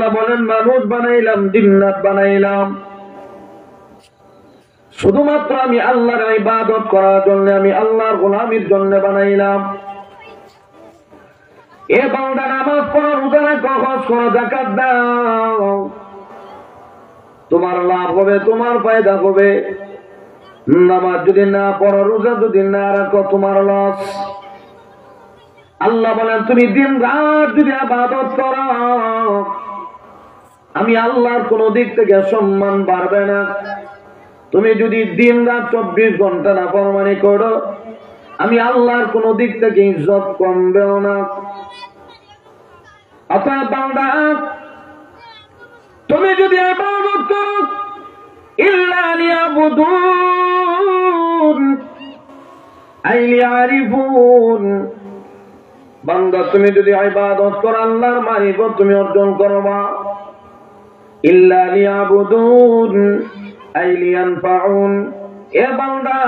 আল্লাহ বলেন মানুষ বানাইলাম, জিন্নাত বানাইলাম শুধুমাত্র আমি আল্লাহর ইবাদত করার জন্য, আমি আল্লাহর গোলামির জন্য বানাইলাম। এ বান্দা নামাজ পড়ো, রোজা রাখো, হজ করো, যাকাত দাও, তোমার লাভ হবে, তোমার ফায়দা হবে। নামাজ যদি না পড়ো, রোজা যদি না রাখো, তোমার লস। আল্লাহ বলেন তুমি দিন রাত যদি ইবাদত করো, আমি আল্লাহর কোন দিক থেকে সম্মান বাড়বে না। তুমি যদি দিন রাত 24 ঘন্টা নাফরমানি করো, আমি আল্লাহর কোন দিক থেকে ইজ্জত কমবেও না। অতএব বান্দা, তুমি যদি ইবাদত করো, ইল্লা লিয়াবুদুন আই লিয়ারিফুন, বান্দা তুমি যদি ইবাদত করো, আল্লাহর মারিফত তুমি অর্জন করবা। ইল্লা লিয়াবুদুন আই লিয়ানফাউন, এ বান্দা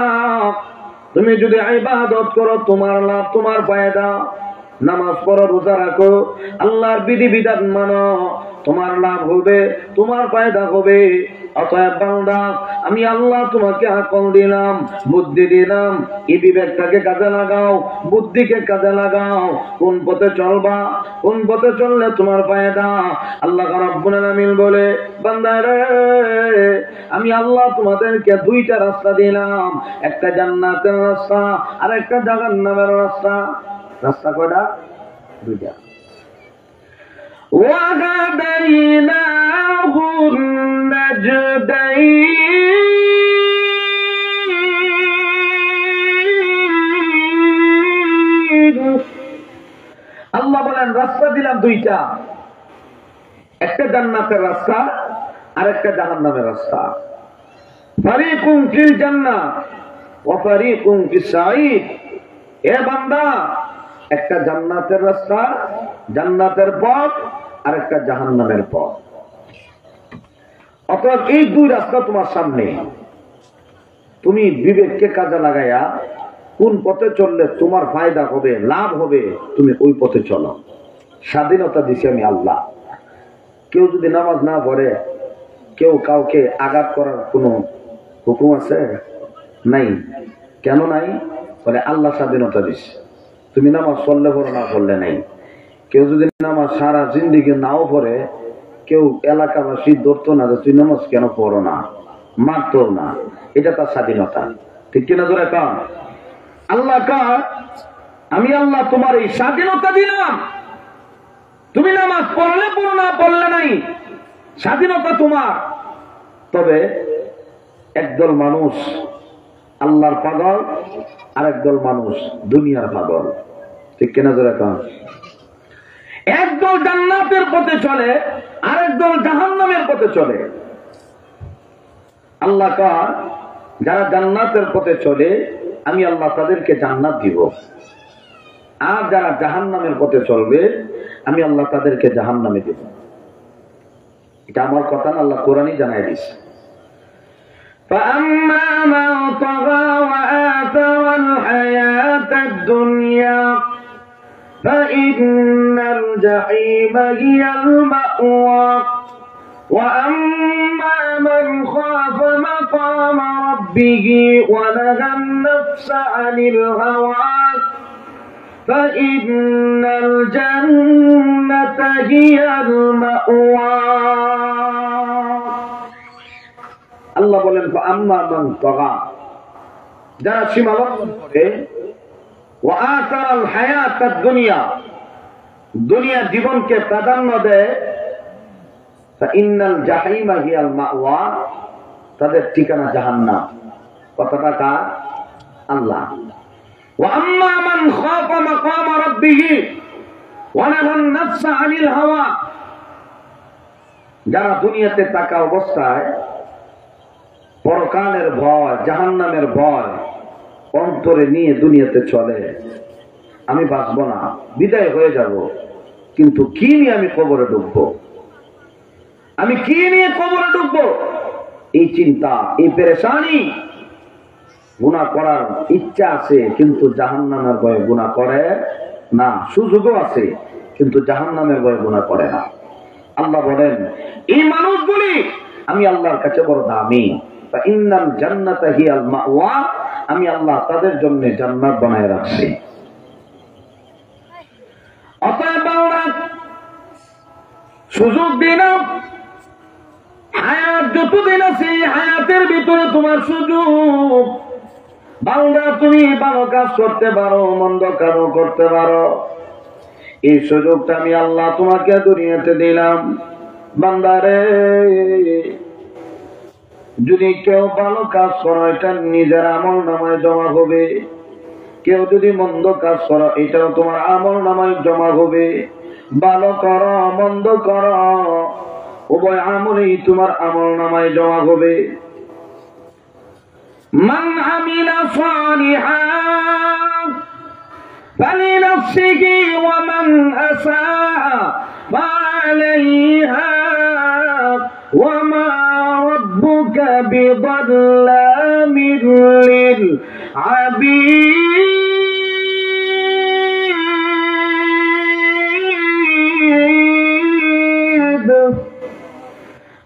তুমি যদি ইবাদত করো, তোমার লাভ, তোমার ফায়দা। নামাজ পড়ো, রোজা রাখো, আল্লাহর বিধিবিধান মানো, তোমার লাভ হবে, তোমার ফায়দা হবে। অতএব বান্দা, আমি আল্লাহ তোমাকে আকল দিলাম, বুদ্ধি দিলাম, এই বিবেকটাকে কাজে লাগাও, বুদ্ধিকে কাজে লাগাও। কোন পথে চলবা, কোন পথে চললে তোমার ফায়দা। আল্লাহ রাব্বুল আলামিন বলে, বান্দা রে, আমি আল্লাহ তোমাদেরকে দুইটা রাস্তা দিলাম, একটা জান্নাতের রাস্তা আর একটা জাহান্নামের রাস্তা। রাস্তা কয়টা? দুইটা। وَهَدَيْنَاهُ النَّجْدَيْنِ, আল্লাহ বলেন রাস্তা দিলাম দুইটা, একটা জান্নাতের রাস্তা আর একটা জাহান্নামের রাস্তা। ফারিকুন ফিল জান্নাহ ওয়া ফারিকুন ফিস সাঈদ, এ বান্দা একটা জান্নাতের রাস্তা, জান্নাতের পথ, আর একটা জাহান্নামের পথ। অতএব এই দুই রাস্তা তোমার সামনে, তুমি বিবেককে কাজে লাগাইয়া কোন পথে চললে তোমার ফায়দা হবে, লাভ হবে, তুমি ওই পথে চলো। স্বাধীনতা দিছি আমি আল্লাহ। কেউ যদি নামাজ না পড়ে, কেউ কাউকে আঘাত করার কোনো হুকুম আছে? নাই। কেন নাই? বলে আল্লাহ স্বাধীনতা দিছে। তুমি নামাজ পড়লে পড়ো, না পড়লে নাই। কেউ যদি নামাজ সারা জিন্দিগি নাও পড়ে, কেউ এলাকাবাসী ধরতো না যে তুই নামাজ কেন পড়ো না, মারতো না, এটা তার স্বাধীনতা। ঠিক কিনা ধরে কান? আল্লাহ কার, আমি আল্লাহ তোমার এই স্বাধীনতা দিলাম, তুমি নামাজ পড়লে পড়ো, না পড়লে নাই, স্বাধীনতা তোমার। তবে একদল মানুষ আল্লাহর পাগল, আর একদল মানুষ দুনিয়ার পাগল। ঠিক কিনা ধরে কান? একদল জান্নাতের পথে চলে, আর একদল জাহান্নামের পথে চলে। আল্লাহ কার, যারা জান্নাতের পথে চলে আমি আল্লাহ তাদেরকে জান্নাত দিব, আর যারা জাহান্নামের পথে চলবে আমি আল্লাহ তাদেরকে জাহান্নামে দিব। এটা আমার কথা না, আল্লাহ কোরআনই জানাই দিয়েছে। فَأَمَّا مَنْ طَغَى وَآثَرَ الْحَيَاةَ الدُّنْيَا فَإِنَّ الْجَحِيمَ هِيَ الْمَأْوَى وَأَمَّا مَنْ خَافَ مَقَامَ رَبِّهِ وَنَهَى النَّفْسَ عَنِ الْهَوَى فَإِنَّ الْجَنَّةَ هِيَ الْمَأْوَى। আল্লাহ বলেন আম্মা মান তাগা, যারা সীমালঙ্ঘন করে, ওয়া আতারাল হায়াতাদ দুনিয়া, দুনিয়া জীবনকে প্রাধান্য দেয়, ফাইন্নাল জাহিমা হিয়াল মাওয়া, তাদের ঠিকানা জাহান্নাম। কথাটা কার? আল্লাহ। ওয়া আম্মা মান খাফা মাকাম রাব্বিহি ওয়া নাহান নাফসা আনিল হাওয়া, যারা দুনিয়াতে থাকা অবস্থায় পরকালের ভয়, জাহান্নামের ভয় অন্তরে নিয়ে দুনিয়াতে চলে, আমি বাঁচবো না, বিদায় হয়ে যাব, কিন্তু কি নিয়ে আমি কবরে ঢুকবো, আমি কি নিয়ে কবরে ঢুকবো, এই চিন্তা, এই পেরেশানি। গুনাহ করার ইচ্ছা আছে কিন্তু জাহান্নামের ভয়ে গুনাহ করে না, সুযোগও আছে কিন্তু জাহান্নামের ভয়ে গুনাহ করে না। আল্লাহ বলেন এই মানুষগুলি আমি আল্লাহর কাছে বড় দামি। ইন্নাল জান্নাতা হিয়াল মাওয়া, আমি আল্লাহ তাদের জন্য জান্নাত বানায় রাখছি। অতএব সুযোগ দিন, হায়াত যতদিন আছে হায়াতের ভিতরে তোমার সুযোগ। বান্দা তুমি ভালো কাজ করতে পারো, মন্দ কাজও করতে পারো। এই সুযোগটা আমি আল্লাহ তোমাকে দুনিয়াতে দিলাম। বান্দারে, যদি কেউ ভালো কাজ করো এটা নিজের আমল নামায় জমা হবে, কেউ যদি মন্দ কাজ করো এটাও তোমার আমল নামায় জমা হবে। ভালো করো মন্দ করো উভয় আমলেই তোমার আমল নামায় জমা হবে। মান আমিলা সালিহান ফালিনাফসিহি ওয়া মান আসাআ ফাআলাইহা ওয়া মা রাব্বুকা বিযাল্লামিল লিল আবিদ।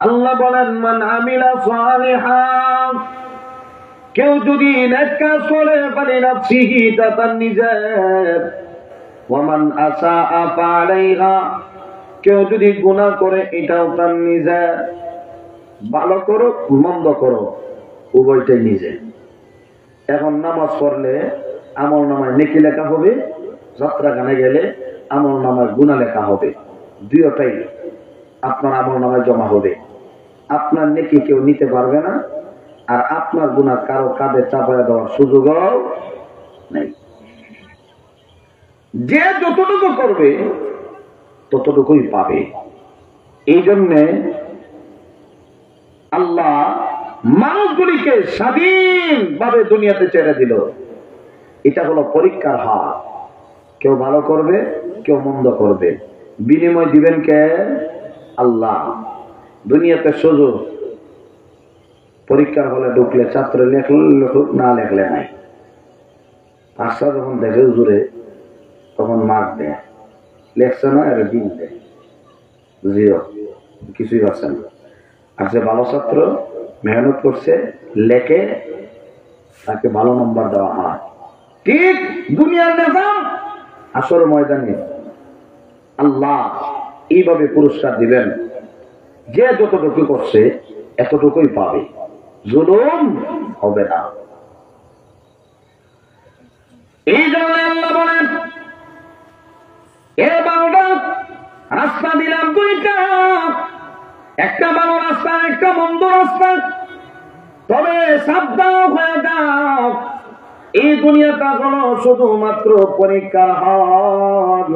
আল্লাহ বলেন মান আমিলা সালিহান, কেউ যদি নেক কাজ করে ফালিনাফসিহি তা তার নিজের, ওয়া মান আসাআ ফাআলাইহা, কেউ যদি গুনাহ করে এটাও তার নিজের। ভালো করো মন্দ করো উভয়টাই নিজে। এখন নামাজ পড়লে আমল নামায় নেকি লেখা হবে, যাত্রা গানে গেলে আমল নামায় গুনাহ লেখা হবে। দুইটাই আপনার আমল নামায় জমা হবে। আপনার নেকি কেউ নিতে পারবে না, আর আপনার গুনাহ কারো কাঁধে চাপায় দেওয়ার সুযোগও নেই। যে যতটুকু করবে ততটুকুই পাবে। এই জন্যে আল্লাহ মানুষগুলিকে স্বাধীনভাবে দুনিয়াতে ছেড়ে দিল। এটা হলো পরীক্ষার হাত। কেউ ভালো করবে, কেউ মন্দ করবে, বিনিময় দিবেন কে? আল্লাহ। দুনিয়াতে সুযোগ, পরীক্ষার হলে ঢুকলে ছাত্র লেখলে লেখুক, না লেখলে নাই। পাঁচটা যখন দেখে হুজুরে তখন মার্ক দেয়, লেখছে না এর দিন দেয়, জিরো, কিছুই পাচ্ছে না। আর যে ভালো ছাত্র মেহনত করছে লেখে, তাকে ভালো নম্বর দেওয়া হয়। ঠিক দুনিয়ার নিজাম আসর ময়দানে আল্লাহ এইভাবে পুরস্কার দিবেন। যে যতটুকু করছে এতটুকুই পাবে, জুলুম হবে না। এই জন্য আল্লাহ বলেন এ বান্দা, রাস্তা দিলাম দুইটা, একটা ভালো রাস্তা একটা মন্দ রাস্তা, তবে সাবধান হয়ে যাও। এই দুনিয়াটা হলো শুধুমাত্র পরীক্ষার হল।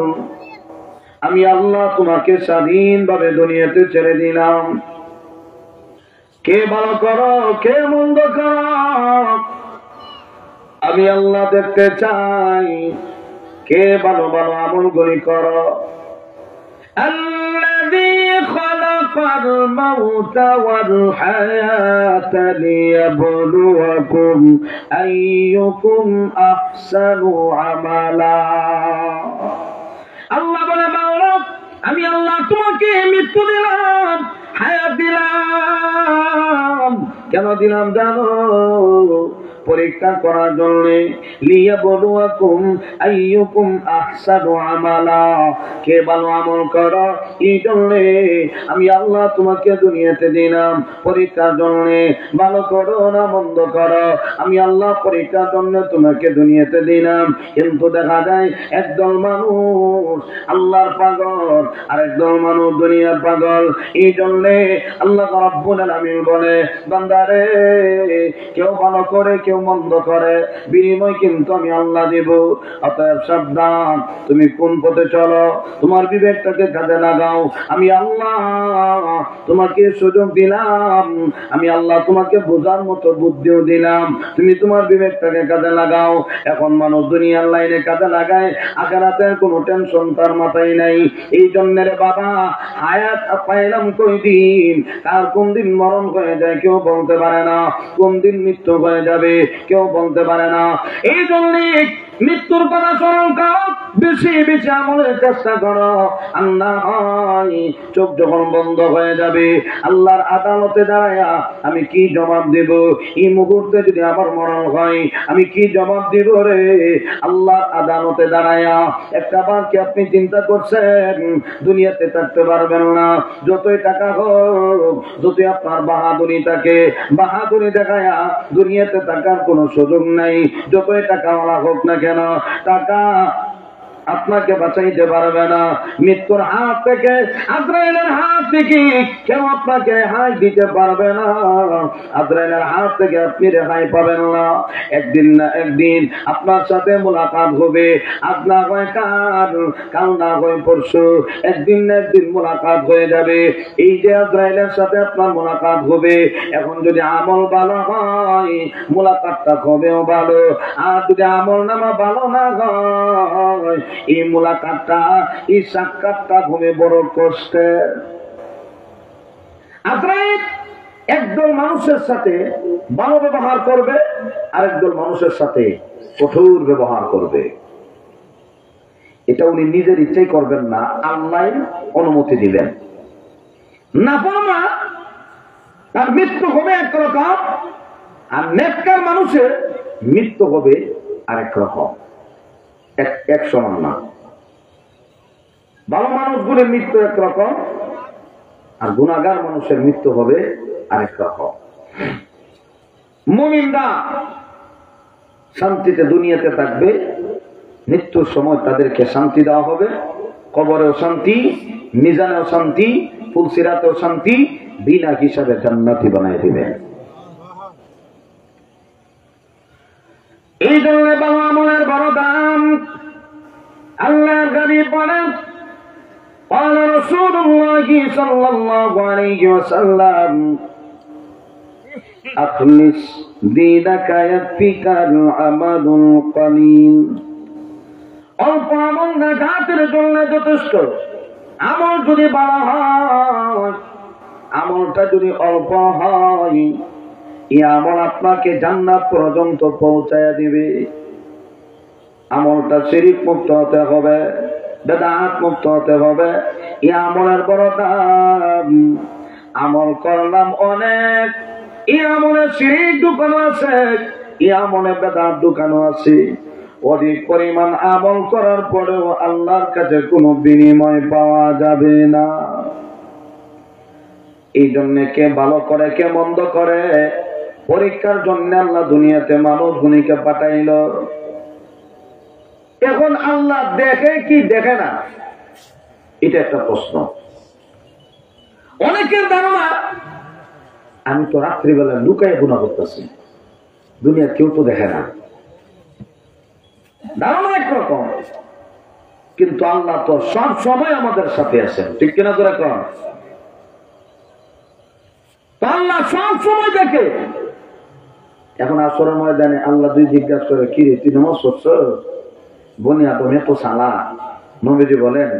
আমি আল্লাহ তোমাকে স্বাধীনভাবে দুনিয়াতে ছেড়ে দিলাম। কে ভালো করো কে মন্দ করো আমি আল্লাহ দেখতে চাই। কে ভালো ভালো আমলগুলি করো। الذي خلق الموت والحياة ليبلوكم أيكم أحسن عملا। আল্লাহ বলে বান্দা, আমি আল্লাহ তোমাকে মৃত্যু দিলাম, হায়াত দিলাম। কেন দিলাম জানো? পরীক্ষা করার জন্য। লিয়াবলুয়াকুম আইয়ুকুম আহসানু আমালা, কে ভালো আমল করো এই জন্য আমি আল্লাহ তোমাকে দুনিয়াতে দিলাম পরীক্ষার জন্য। ভালো করো না মন্দ করো আমি আল্লাহ পরীক্ষার জন্য তোমাকে দুনিয়াতে দিলাম। কিন্তু দেখা যায় একদল মানুষ আল্লাহর পাগল আর একদল মানুষ দুনিয়ার পাগল। এই জন্য আল্লাহ রাব্বুল আলামিন বলে, বান্দারে কেউ ভালো করে কেউ মন্দ করে, বিনিময় কিন্তু আমি আল্লাহ দেব। অতএব সাবধান, তুমি কোন পথে চলো, তোমার বিবেকটাকে কাজে লাগাও। আমি আল্লাহ তোমাকে সুযোগ দিলাম, আমি আল্লাহ তোমাকে বোঝার মতো বুদ্ধিও দিলাম, তুমি তোমার বিবেকটাকে কাজে লাগাও। এখন মানুষ দুনিয়ার লাইনে কাজে লাগায়, আখিরাতের কোনো টেনশন তার মাথায় নাই। এই জন্য রে বাবা, হায়াত পাইলাম কই দিন, কার কোন দিন মরণ হয়ে যায় কেউ বলতে পারে না, কোন দিন মৃত্যু হয়ে যাবে কেউ বলতে পারে না। এই জন্য মৃত্যুর কথা স্মরণ করো, বেশি বেশি আমলের চেষ্টা করো। আল্লাহ চোখ যখন বন্ধ হয়ে যাবে, আল্লাহর আদালতে দাঁড়ায়া আমি কি জবাব দেব? এই মুহূর্তে যদি আমার মরণ হয়, আমি কি জবাব দেব রে? আল্লাহর আদালতে দাঁড়ায়া একটা বার কি আপনি চিন্তা করছেন দুনিয়াতে থাকতে পারবেন না? যতই টাকা হোক, যতই আপনার বাহাদুরি থাকে, বাহাদুরি দেখায়া দুনিয়াতে থাকার কোনো সুযোগ নাই। যতই টাকাওয়ালা হোক না কেন, টাকা আপনাকে বাঁচাইতে পারবে না। মৃত্যুর হাত থেকে, আজরাইলের হাত থেকে কেউ আপনাকে রেহাই দিতে পারবে না। আজরাইলের হাত থেকে আপনি রেহাই পাবেন না। একদিন না একদিন আপনার সাথে মোলাকাত হবে। আজ না হয় কাল, কাল না হয় পরশু, একদিন না একদিন মোলাকাত হয়ে যাবে। এই যে আজরাইলের সাথে আপনার মোলাকাত হবে, এখন যদি আমল ভালো হয় মোলাকাতটা হবেও ভালো, আর যদি আমল নামা ভালো না হয় এই মোলাকাতটা, এই সাক্ষাৎটা ঘুমে বড় কষ্টের। আজরাইল একদল মানুষের সাথে ভালো ব্যবহার করবে, আরেকদল মানুষের সাথে কঠোর ব্যবহার করবে। এটা উনি নিজের ইচ্ছাই করবেন না, আল্লাহ অনুমতি দিবেন। নাফরমান তার মৃত্যু হবে একরকম, আর নেককার মানুষের মৃত্যু হবে আরেক রকম। এক সমান না। ভালো মানুষগুলোর মৃত্যু একরকম, আর গুনাহগার মানুষের মৃত্যু হবে আরেক রকম। মুমিনরা শান্তিতে দুনিয়াতে থাকবে, মৃত্যুর সময় তাদেরকে শান্তি দেওয়া হবে। কবরেও শান্তি, মিজানেও শান্তি, ফুলসিরাতেও শান্তি, বিনা হিসাবে জান্নাতি বানায় দিবেন। এই জন্য ভালো আমলের বড় দাম। আল্লাহর নবী বলেন, قال رسول الله صلى الله عليه وسلم أخلص دينك يكفيك العمل القليل। অল্প আমল নাজাতের জন্য যথেষ্ট। আমল যদি ভালো হয়, আমলটা যদি অল্প হয়, এই আমল আপনাকে জান্নাত পর্যন্ত পৌঁছায়া দিবে। আমলটা শিরক মুক্ত হতে হবে, বেদাত মুক্ত হতে হবে। এই আমলের বড় দাম। আমল করলাম অনেক, এই আমলে শিরক ঢুকানো আছে, এই আমলে বেদাত ঢুকানো আছে। অধিক পরিমাণ আমল করার পরেও আল্লাহর কাছে কোনো বিনিময় পাওয়া যাবে না। এই জন্য কে ভালো করে কে মন্দ করে পরীক্ষার জন্য আল্লাহ দুনিয়াতে মানব গুণীকে পাঠাইল। এখন আল্লাহ দেখে কি দেখে না, এটা একটা প্রশ্ন। অনেকের ধারণা আমি তো রাত্রিবেলা লুকায় গুনাহ করতেছি, দুনিয়ার কেউ তো দেখে না। ধারণা একরকম, কিন্তু আল্লাহ তো সব সময় আমাদের সাথে আছেন, ঠিক কিনা? তোরা কর, আল্লাহ সব সময় দেখে। এখন আসরের ময়দানে আল্লাহ দুই জিজ্ঞাসা করে, কি রে তুই নামাজ পড়ছ? বনি আদম এত সালা। নবীজি বলেন,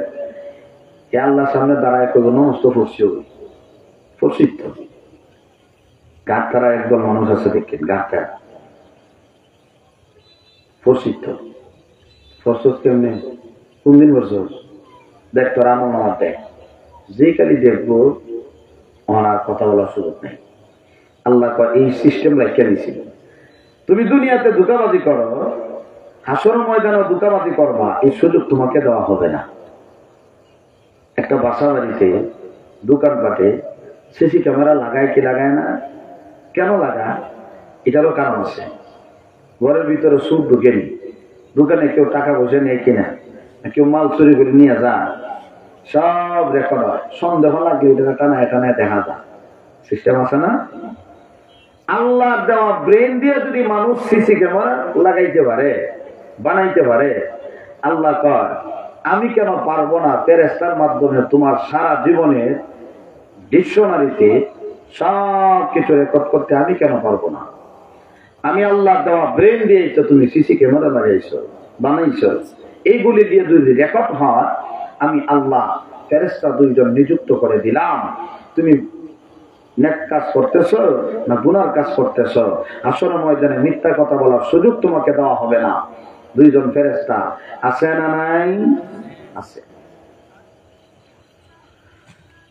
আল্লাহর সামনে দাঁড়ায় করবো নামাজ তো পড়ছি তো। গাছ তারা একদল মানুষ আছে দেখেন, গাছটা পড়ছি তো। ফরসত কেমনে? কোন দিন বছর দেখ তোর আমল নামাজ দেখ, যে কালি দেখবো ওনার কথা বলার সুযোগ নেই। আল্লাহ এই সিস্টেম রাখিয়া দিছিল। তুমি দুনিয়াতে ধোঁকাবাজি করো, হাসর ময়দানে ধোঁকাবাজি করবা, এই সুযোগ তোমাকে দেওয়া হবে না। একটা বাসা বাড়িতে, দোকানপাটে সিসি ক্যামেরা লাগায় কি লাগায় না? কেন লাগায়? এটারও কারণ আছে। ঘরের ভিতরে সুদ ঢুকেনি, দোকানে কেউ টাকা বসে নেই কিনা, কেউ মাল চুরি করে নিয়ে যা, সব রেকর্ড হয়। সন্দেহ লাগলে এটা টানায় টানায় দেখা যায়। সিস্টেম আছে না? আল্লাহ দেওয়া ব্রেন দিয়ে যদি মানুষ সিসি ক্যামেরা লাগাইতে পারে, বানাইতে পারে, আল্লাহ কয় আমি কেন পারবো না ফেরেশতার মাধ্যমে তোমার সারা জীবনের ডিকশনারিতে সব কিছু রেকর্ড করতে? আমি কেন পারবো না? আমি আল্লাহ দেওয়া ব্রেন দিয়েছো, তুমি সিসি ক্যামেরা লাগাইছো, বানাইছো, এইগুলি দিয়ে যদি রেকর্ড হয়, আমি আল্লাহ ফেরেশতা দুইজন নিযুক্ত করে দিলাম। তুমি নেক কাজ করতেছ না গুনার কাজ করতেছ, আসলে ময়দানে মিথ্যা কথা বলার সুযোগ তোমাকে দেওয়া হবে না। দুইজন ফেরেশতা আছে না নাই? আছে।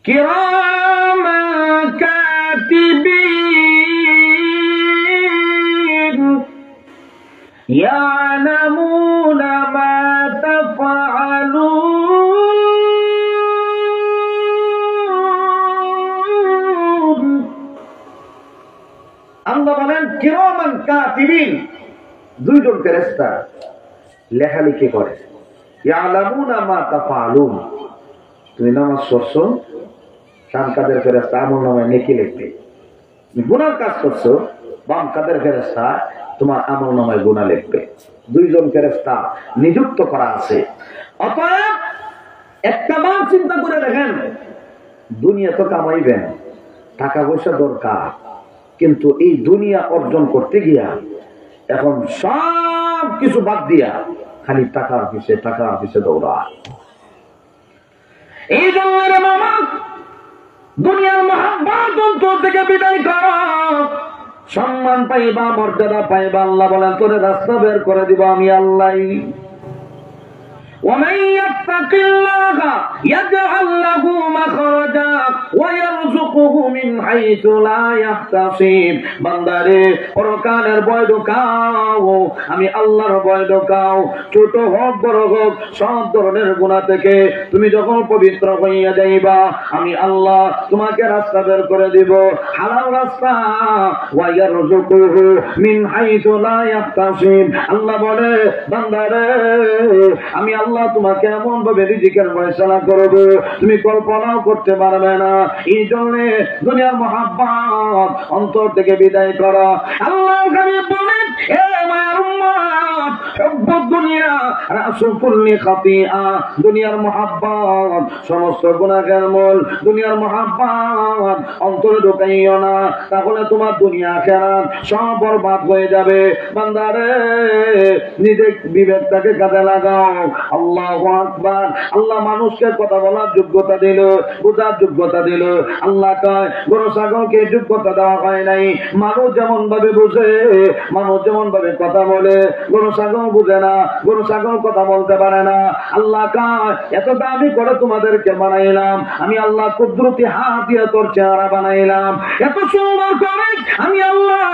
কিরামান কাতিবিন ইয়ালামুনা মা তাফআলুন। আল্লাহ বলেন কিরামান কাতিবিন, দুইজন ফেরেশতা লেখালেখি করে। ইয়ালামুনা মা তাফআলুন, তুমি নামাজ পড়ছো, ডান কাদের ফেরেশতা আমলনামায় নেকি লিখবে। গুনার কাজ করছো, বাম কাদের ফেরেশতা তোমার আমলনামায় গুনাহ লিখবে। দুইজন ফেরেশতা নিযুক্ত করা আছে। অতএব একটা বার চিন্তা করে দেখেন, দুনিয়া তো কামাইবেন, টাকা পয়সা দরকার, কিন্তু এই দুনিয়া অর্জন করতে গিয়া এখন সব কিছু বাদ দিয়া খালি টাকার পিছে দৌড়া। এই জন্য মামা দুনিয়ার মহাব্বত অন্তর থেকে বিদায় করো। সম্মান পাইবা, মর্যাদা পাইবা, আল্লাহ বলেন তোরে রাস্তা বের করে দিব আমি আল্লাহ। ومن يتق الله يجعل له مخرجا ويرزقه من حيث لا يحتسب। বান্দারে পরকালের ভয় ঢুকাও, আমি আল্লাহর ভয় ঢুকাও। ছোট হোক বড় হোক সব ধরনের গুনাহ থেকে তুমি যখন পবিত্র হইয়া যাইবা, আমি আল্লাহ তোমাকে রাস্তা বের করে দিব, হালাল রাস্তা। ওয়ায়ারযুকুহু মিন হাইথু লা ইয়াহতাসিব। আল্লাহ বলে বান্দারে আমি আল্লাহ তোমাকে এমন ভাবে রিজিকের ফয়সালা করব তুমি কল্পনাও করতে পারবে না। এই জন্য দুনিয়ার মহাব্বত অন্তর থেকে বিদায় করো। আল্লাহ বলেন হে মায়ের উম্মত, হুব্বুদ দুনিয়া রাসু কুল্লি খাতিআ। দুনিয়ার মহাব্বত সমস্ত গুনাহের মূল। দুনিয়ার মহাব্বত অন্তরে ঢুকাইও না, তাহলে তোমার দুনিয়া আখিরাত সব বরবাদ হয়ে যাবে। বান্দারে নিজে বিবেকটাকে কাজে লাগাও। আল্লাহু আকবার। আল্লাহ মানুষকে কথা বলার যোগ্যতা দিল, বোঝার যোগ্যতা দিল। আল্লাহ কয় গরু ছাগলকে যোগ্যতা দেওয়া হয় নাই। মানুষ যেমন ভাবে বুঝে, মানুষ যেমন ভাবে কথা বলে, গরু ছাগল বুঝে না, গরু ছাগল কথা বলতে পারে না। আল্লাহ কয় এত দামি করে তোমাদেরকে বানাইলাম আমি আল্লাহ, কুদরতি হাত দিয়ে তোর চেহারা বানাইলাম, এত সুন্দর করে আমি আল্লাহ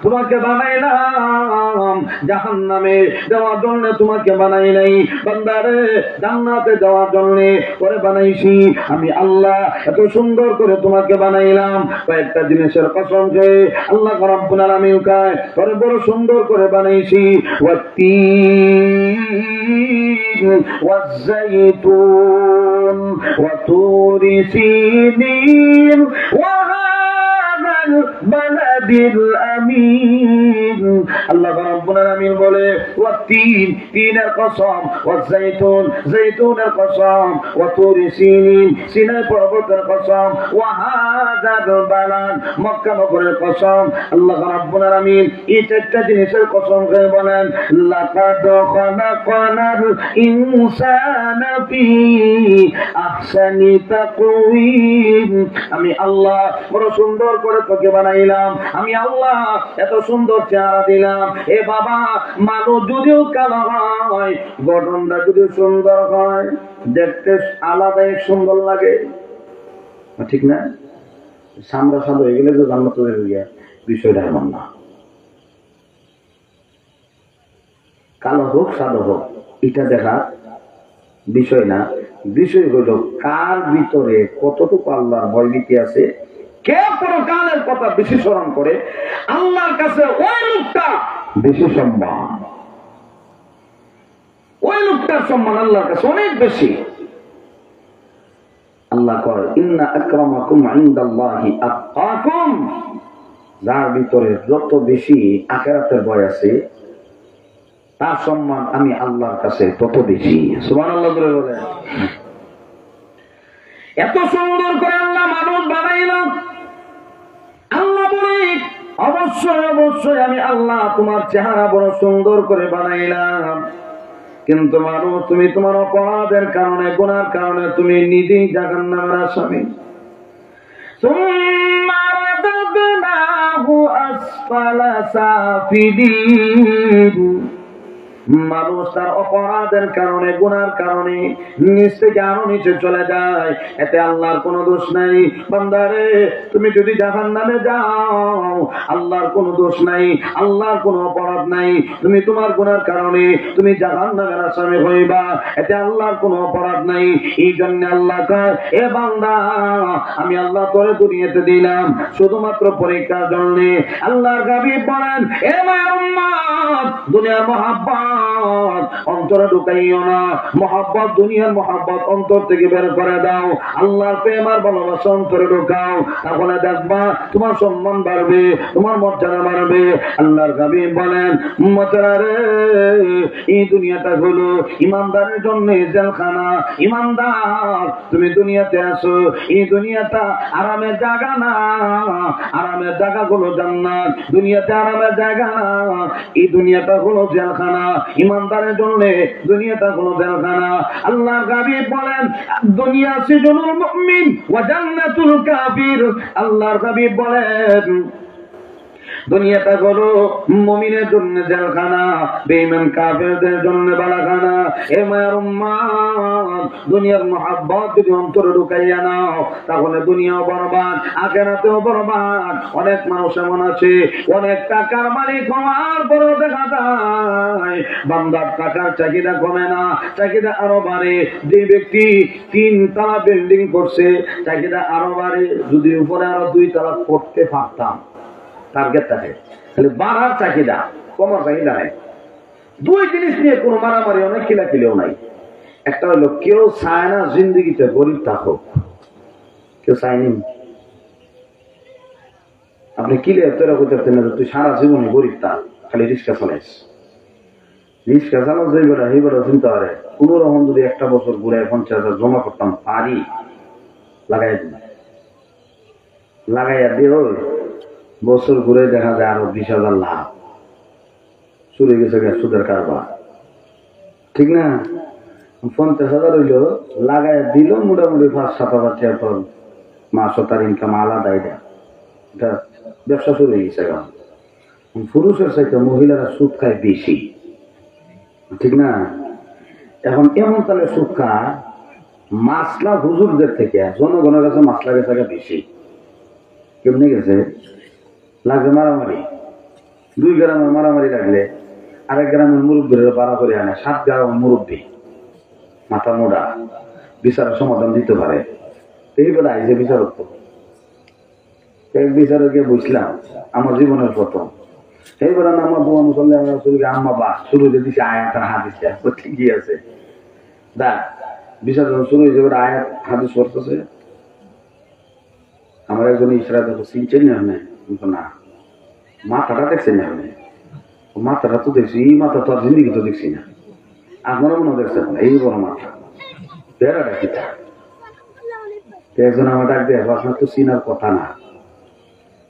তোমাকে বানাইলাম। জাহান্নামে দেওয়ার জন্য তোমাকে বানাই নাই বান্দারে, জান্নাতে যাওয়ার জন্য করে বানাইছি আমি আল্লাহ। এত সুন্দর করে তোমাকে বানাইলাম। কয়েকটা জিনিসের কসম খেয়ে আল্লাহ রাব্বুল আলামিন কয় তোরে বড় সুন্দর করে বানাইছি। ওয়াত্তিন ওয়াজ্জাইতুন ওয়া তুরি সিনিন ওয়া হাযাল বালাদিল আমিন। আল্লাহ রাব্বুল আলামিন বলে ওয়াত্তিন, তিনের কসম, ওয়াজ্জাইতুন, জাইতুনের কসম, ওয়া তুরি সিনিন, সিনাই পর্বতের কসম, ওয়া হাযাল বালাদ, মক্কা নগরের কসম। আল্লাহ রাব্বুল আলামিন এই চারটা জিনিসের কসম করে বলেন লাকাদ খালাকনাল ইনসানা ফি আহসানি তাকওয়িম। আমি আল্লাহ বড় সুন্দর করে তোকে বানাইলাম আমি আল্লাহ, এত সুন্দর চেহারা দিলাম। এ বাবা, মানুষ যদিও কালো হয়, গঠনটা যদি সুন্দর হয়, দেখতে আলাদা সুন্দর লাগে, ঠিক না? সামরা সাদা হয়ে গেলে তো জান্নাত হয়ে গিয়া বিষয়টা এমন না। কালো হোক সাদা হোক এটা দেখা বিষয় না। বিষয় হলো কার ভিতরে কতটুকু আল্লাহর ভয়ভীতি আছে, কে পরকালের কথা বেশি স্মরণ করে, আল্লাহর কাছে ওই লোকটা বেশি সম্মান, ওই লোকটার সম্মান আল্লাহর কাছে অনেক বেশি। আল্লাহ কয় ইন্না আকরামাকুম ইনদাল্লাহি আতকাকুম। যার ভিতরে যত বেশি আখিরাতের ভয় আছে তার সম্মান আমি আল্লাহর কাছে তত বেশি। সুবহানাল্লাহ বলে বলেন। এত সুন্দর করে আল্লাহ মানুষ বানাইলাম। আল্লাহ বলে অবশ্যই অবশ্যই আমি আল্লাহ তোমার চেহারা বড় সুন্দর করে বানাইলাম, কিন্তু মানুষ তুমি তোমার অপরাধের কারণে, গুনার কারণে তুমি নিজেই জাহান্নামের আসামি। সুম্মা রাদাদনাহু আসফালা সাফিলিন। মানুষ তার অপরাধের কারণে, গুনার কারণে নিচ থেকে আরো নিচে চলে যায়, এতে আল্লাহর কোনো দোষ নাই। বান্দারে, তুমি যদি জাহান্নামে যাও, আল্লাহর কোনো দোষ নাই, আল্লাহর কোনো অপরাধ নাই। তুমি তোমার গুনার কারণে তুমি জাহান্নামের আসামি হইবা, এতে আল্লাহর কোনো অপরাধ নাই। এই জন্য আল্লাহ কয়, এ বান্দা, আমি আল্লাহ তোরে দুনিয়াতে দিলাম শুধুমাত্র পরীক্ষার জন্য। আল্লাহর হাবিব বলেন, এ মায়ের উম্মত, দুনিয়ার মহাব্বত অন্তরে ঢুকাইও না। মহাব্বত, দুনিয়ার মহাব্বত অন্তর থেকে বের করে দাও। আল্লাহর প্রেম আর ভালোবাসা অন্তরে ঢুকাও, তাহলে দেখবা তোমার সম্মান বাড়বে, তোমার মর্যাদা বাড়বে। আল্লাহর হাবিব বলেন, উম্মতেরা রে, এই দুনিয়াটা হলো ইমানদারের জন্য জেলখানা। ইমানদার, তুমি দুনিয়াতে আসো, এই দুনিয়াটা আরামের জায়গা না, আরামের জায়গা হলো জান্নাত। দুনিয়াতে আরামের জায়গা না, এই দুনিয়াটা হলো জেলখানা। ইমানদারের জন্য দুনিয়াটা হলো জেলখানা। আল্লাহর হাবিব বলেন, দুনিয়া সিজনুল মুমিন ওয়া জান্নাতুল কাফির। আল্লাহর হাবিব বলেন, দুনিয়াটা হলো মুমিনের জন্য জেলখানা, বেঈমান কাফেরদের জন্য বালাখানা। এ মায়ের উম্মত, দুনিয়ার মহাব্বত যদি অন্তরে ঢুকাইয়া নাও, তাহলে দুনিয়াও বরবাদ, আখিরাতেও বরবাদ। অনেক মানুষ এমন আছে, অনেক টাকার মালিক হওয়ার পরও দেখা যায় বান্দার টাকার চাহিদা কমে না, চাহিদা আরো বাড়ে। যে ব্যক্তি 3 তলা বিল্ডিং করছে, চাহিদা আরো বাড়ে। যদি উপরে আরো 2 তলা করতে পারতাম, টার্গেট থাকে, তাহলে বাড়ার চাহিদা, কমার চাহিদা নাই। 2 জিনিস নিয়ে কোনো মারামারি, অনেক কিলাকিলিও নাই। একটা হলো, কেউ চায় না জিন্দগিতে গরিব থাকুক, কেউ চায়নি। আপনি কিলে তৈরি করতে পারতেন না, তুই সারা জীবনে গরিব থাক, খালি রিক্সা চালাইস। রিক্সা চালাও যে বেড়া, এই বেড়া চিন্তা করে, কোনো রকম যদি একটা বছর ঘুরে 50,000 জমা করতাম পারি, লাগাই দিন, লাগাইয়া দিয়ে বছর ঘুরে দেখা যায় আরো 20,000 লাভ চলে গেছে সুদের কারবার। ঠিক না? 50,000 হইল, লাগাই দিল মোটামুটি 5-7,000 টাকা পর মাসও তার ইনকাম আলাদা। এটা ব্যবসা শুরু হয়ে গেছে। পুরুষের চাইতে মহিলারা সুদ খায় বেশি, ঠিক না? এখন এমন তাহলে সুদ খায়, মাসলা হুজুরদের থেকে জনগণের কাছে মাসলা গেছে বেশি। কেমনি গেছে? লাগবে মারামারি। 2 গ্রামের মারামারি লাগলে আরেক গ্রামের মুরব্বীর পাড়া করে আনে। 7 গ্রামের মুরব্বী মাথা মোড়া, বিচারের সমাধান দিতে পারে। এই বেলা আইসে বিচারক, এক বিচারকে বুঝলাম আমার জীবনের প্রথম। এই বেলা নামা বোয়া মুসল্লি আম্মা বা শুরু যে দিচ্ছে আয়াত আর হাদিস, ঠিকই আছে। দা বিচার যখন শুরু হয়েছে, ওরা আয়াত হাদিস পড়তেছে। আমার একজন ইসরা দেখো, চিনছেন না, মাথাটা দেখছেন না? মাথাটা তো দেখছি, এই মাথা তো আর জিন্দিগি তো দেখছি না। আপনারা মনে দেখছেন না, এই বড় মাথা, বেড়াটা কি? একজন আমার ডাক দেয়, আপনার তো চিনার কথা না।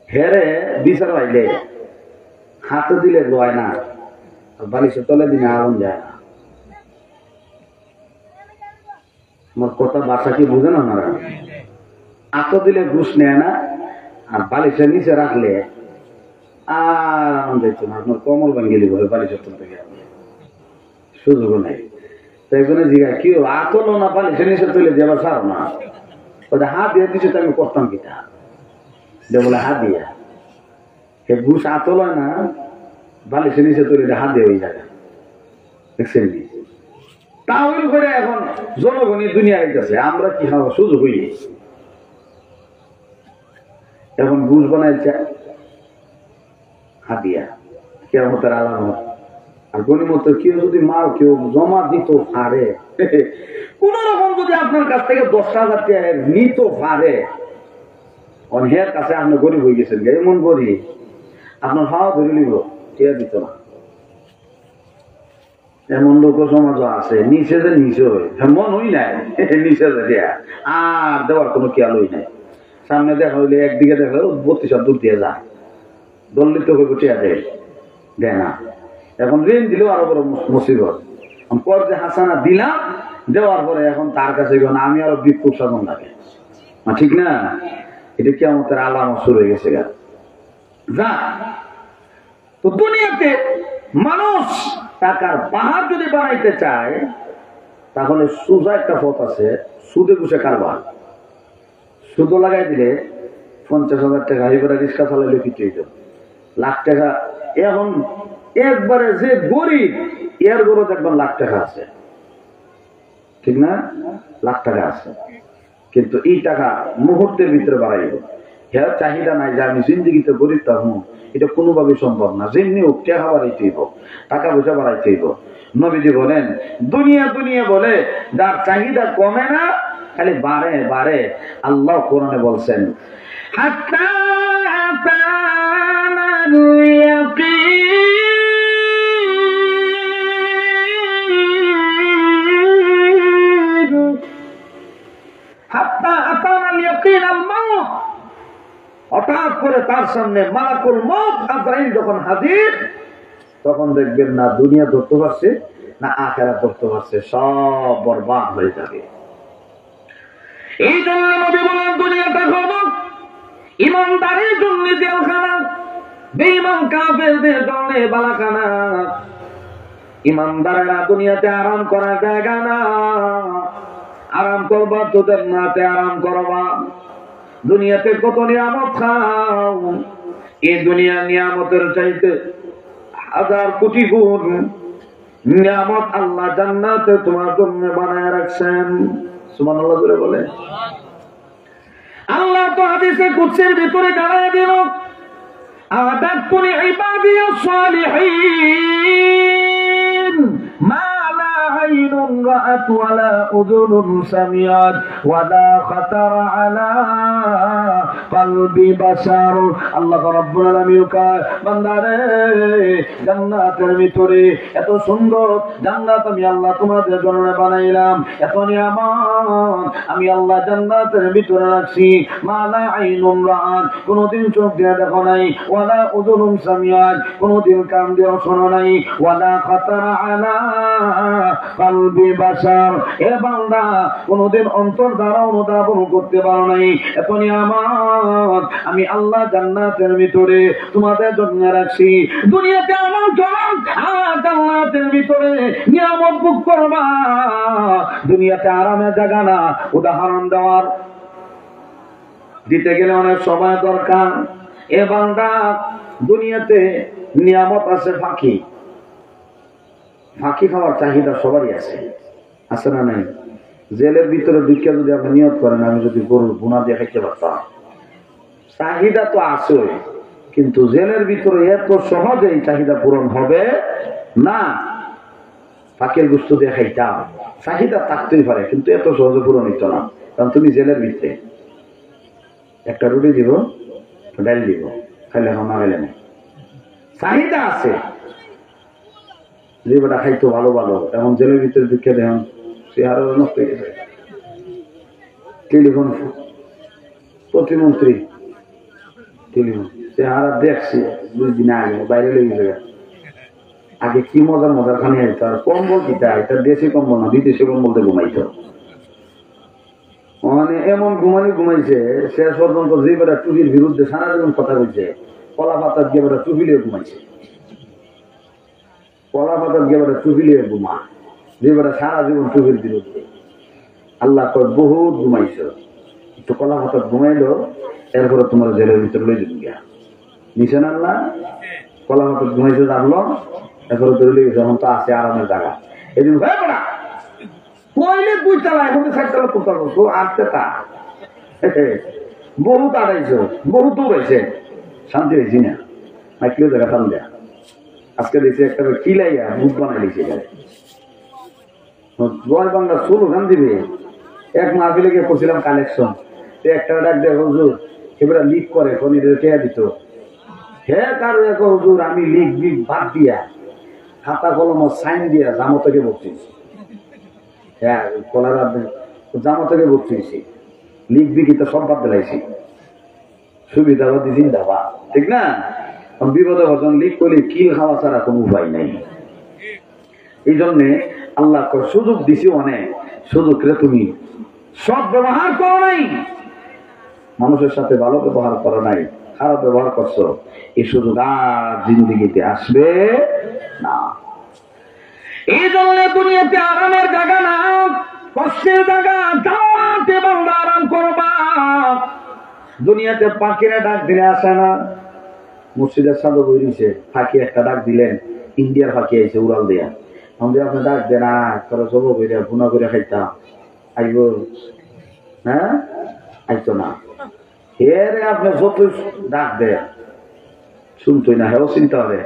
হেরে বিচার পাইলে হাতে দিলে লয় না, বালিশের তলে দিনে আরাম যায় না। আমার কথা বাসা কি বুঝেন আপনারা? হাতে দিলে ঘুষ নেয় না, আর বালিশের নিচে রাখলে আর আনন্দ দিত না। আপনার কমল ভাঙ্গিলি বলে বালিশের তল থেকে সুযোগ নেই। তো একজনে জিজ্ঞাসা, কি আতলো না বালিশের নিচে তুলে দিয়ে আবার ছাড়ো না? ওটা হাত দিয়ে দিচ্ছে, তো আমি করতাম কিটা? বলে হাত দিয়া ঘুষ আতল হয় না, বালিশের নিচে তুলে হাত দিয়ে ওই জায়গা দেখছেন। তাহলে করে এখন জনগণই দুনিয়া হইতেছে, আমরা কি হবো? সুযোগ হই এখন ঘুষ বানাইছে হাতিয়া, কেমতের আলামত। আর গণিমত কেউ যদি মাল কেউ জমা দিত পারে, কোন রকম যদি আপনার কাছ থেকে 10,000 টাকা নিত পারে, অনেকের কাছে আপনি গরিব হয়ে গেছেন, এমন গরিব আপনার হাওয়া ধরে নিব, টিয়া দিত না। এমন লোক সমাজ আছে, নিচে যে নিচে হয় মন হই নাই, নিচে যে আর দেওয়ার কোনো খেয়ালই নাই। সামনে দেখা হইলে একদিকে দেখা 32 দূর দিয়ে যায়, দলিত করবো টিয়া দেয় না। এখন ঋণ দিলেও আরো বড় মুসিবত। পর যে হাসানা দিলাম, দেওয়ার পরে এখন তার কাছে আমি আরো বিক্ষোভ সাধন লাগে, ঠিক না? এটা কি আমাদের আলামত শুরু হয়ে গেছে গা। তো দুনিয়াতে মানুষ টাকার পাহাড় যদি বানাইতে চায় তাহলে সোজা একটা পথ আছে, সুদে ঘুষে কারবার। সুদ লাগাই দিলে 50,000 টাকা এবারে রিক্সা চালাইলে কিছু লাখ টাকা। এখন একবারে যে গরিব এর গরু দেখবেন লাখ টাকা আছে, ঠিক না? লাখ টাকা আছে, কিন্তু এই টাকা মুহূর্তের ভিতরে বাড়াইব। হ্যাঁ, চাহিদা নাই যে আমি জিন্দিগিতে গরিব থাকবো, এটা কোনোভাবে সম্ভব না। যেমনি হোক টাকা বাড়াইতেইব, টাকা পয়সা বাড়াইতেইব। নবীজি বলেন দুনিয়া দুনিয়া বলে যার চাহিদা কমে না, খালি বাড়ে বাড়ে। আল্লাহ কোরআনে বলছেন হাত্তা আতানাল ইয়াকিন, হাত্তা আতানাল ইয়াকিন আল মাউত। হঠাৎ করে তার সামনে মালাকুল মউত আজরাইল যখন হাজির, তখন দেখবেন না দুনিয়া ধরতে পারছে না আখিরাত ধরতে পারছে, সব বরবাদ হয়ে যাবে। এই জন্য নবী বলেন দুনিয়াটা হলো ইমানদারের জন্য জেলখানা, বেঈমান কাফেরদের জন্য বালাখানা। ইমানদারেরা দুনিয়াতে আরাম করার জায়গা না। আরাম করবা তো জান্নাতে আরাম করবা। দুনিয়াতে কত নিয়ামত খাও, এই দুনিয়ার নিয়ামতের চাইতে 1000 কোটি গুণ নিয়ামত আল্লাহ জান্নাতে তোমার জন্য বানায় রাখছেন। সুবহানাল্লাহ জোরে বলে। আল্লাহ তো হাদিসে কুদসির ভিতরে জানায় দিল আ'দাতু লিইবাদিয়াস সালিহিন মা লা আইনুন রাআত ওয়া লা উযুনুন সামিআত ওয়া লা খাতারা আলা কলবি বাশার। আল্লাহ রাব্বুল আলামিন কয় বান্দারে জান্নাতের ভিতরে এত সুন্দর জান্নাত আমি আল্লাহ তোমাদের জন্য বানাইলাম, এত নিয়ামত আমি আল্লাহ জান্নাতের ভিতরে রাখছি। মা লা আইনুন রাআত, কোনদিন চোখ দিয়ে দেখো নাই, ওয়া লা উযুনুন সামিআত, কোনদিন কান দিয়ে শোনো নাই, ওয়া লা খাতারা আলা কলবি বাশার, এ বান্দা কোনদিন অন্তর দ্বারা অনুধাবন করতে পারো নাই। এত নিয়ামত আমি আল্লাহ জান্নাতের ভিতরে তোমাদের জন্য রাখছি। দুনিয়াতে আমার জন্য আর জান্নাতের ভিতরে নিয়ামত ভোগ করবা। দুনিয়াতে আরামের জায়গা না। উদাহরণ দেওয়ার দিতে গেলে অনেক সময় দরকার। এ বান্দা দুনিয়াতে নিয়ামত আছে ফাঁকি, ফাঁকি খাওয়ার চাহিদা সবারই আছে, আছে না নাই? জেলের ভিতরে ঢুকে যদি আপনি নিয়ত করেন আমি যদি গরুর ভুনা দিয়ে খাইতে পারতাম, চাহিদা তো আছে, কিন্তু জেলের ভিতরে এত সহজে এই চাহিদা পূরণ হবে না। ফাঁকের গোস্ত দিয়ে খাইতাম, চাহিদা থাকতেই পারে কিন্তু এত সহজে পূরণ হইতো না। কারণ তুমি জেলের ভিতরে একটা রুটি দিব, ডাল দিব, খাইলে এখন না খাইলে নেই, চাহিদা আছে। যে বেটা খাইতো ভালো ভালো, এখন জেলের ভিতরে ঢুকে দেখুন সে আরো নষ্ট হয়ে গেছে। টেলিফোন প্রতিমন্ত্রী, টেলিফোন সে আর দেখছি 2 দিন আগে বাইরে লেগে গেছে। আগে কি মজার মজার খানি আইতো, আর কম্বল কিটা, এটা দেশি কম্বল না বিদেশি কম্বলতে ঘুমাইতো। মানে এমন ঘুমাইছে শেষ পর্যন্ত যে বেটা টুপির বিরুদ্ধে সারা জীবন কথা বলছে, কলা পাতার গিয়ে বেটা টুপি লিয়ে ঘুমাইছে, কলা পাতার গিয়ে বেটা টুপি লিয়ে ঘুমা, যে বেটা সারা জীবন টুপির বিরুদ্ধে। আল্লাহ কয় বহুত ঘুমাইছ, একটু কলা পাতার ঘুমাইলো, এরপরে তোমার জেলের ভিতরে লই দিন গিয়া নিছেন। আল্লাহ কলা পাতার ঘুমাইছে রাখলো, এরপরে ধরে লেগেছে, এখন তো আছে আরামের জায়গা। এই দিন পয়লে 2 তালা, এখন 4 তালা কোথাও তো আসছে তা বহুত আড়াইছো, বহুত দৌড়াইছে, শান্তি হয়েছি না, না কেউ জায়গা টান দেয়া। আজকে দেখছি একটা কিলাইয়া বুট বানাই দিয়েছে, জয় বাংলা স্লোগান দিবে। এক মাহফিলে গিয়ে করছিলাম কালেকশন, একটা ডাক দেয় হুজুর, এবার লিক করে কোন টেয়া দিত। হ্যাঁ কারো এক হুজুর আমি লিক বিক বাদ দিয়া খাতা কলম সাইন দিয়া জামো থেকে বসতেছি। হ্যাঁ কলার জামা থেকে ভর্তি হয়েছি, লিখবি কি তো সব বাদ দিলাইছি, সুবিধা বা দিছি দাবা, ঠিক না? বিপদে ভজন লিখ করলে কিল খাওয়া ছাড়া কোনো উপায় নাই। এই জন্যে আল্লাহ সুযোগ দিছি অনেক, সুযোগরে তুমি সব ব্যবহার করো নাই, মানুষের সাথে ভালো ব্যবহার করো নাই, খারাপ ব্যবহার করছো, এই সুযোগ আর জিন্দিগিতে আসবে না। এই জন্য দুনিয়াতে আরামের জায়গা না, কষ্টের জায়গা। জান্নাতে বান্দা আরাম করবা। দুনিয়াতে পাখিরা ডাক দিলে আসে না। মসজিদের সাদা বই দিছে, পাখি একটা ডাক দিলেন, ইন্ডিয়ার পাখি আইছে উড়াল দিয়া। আমাদের আপনি ডাক দেন, তোরা সব করে গুণা করে খাইতাম, আইব? হ্যাঁ, আইতো না। এরে আপনি যত ডাক দেন শুনতোই না। হেও চিন্তা হবে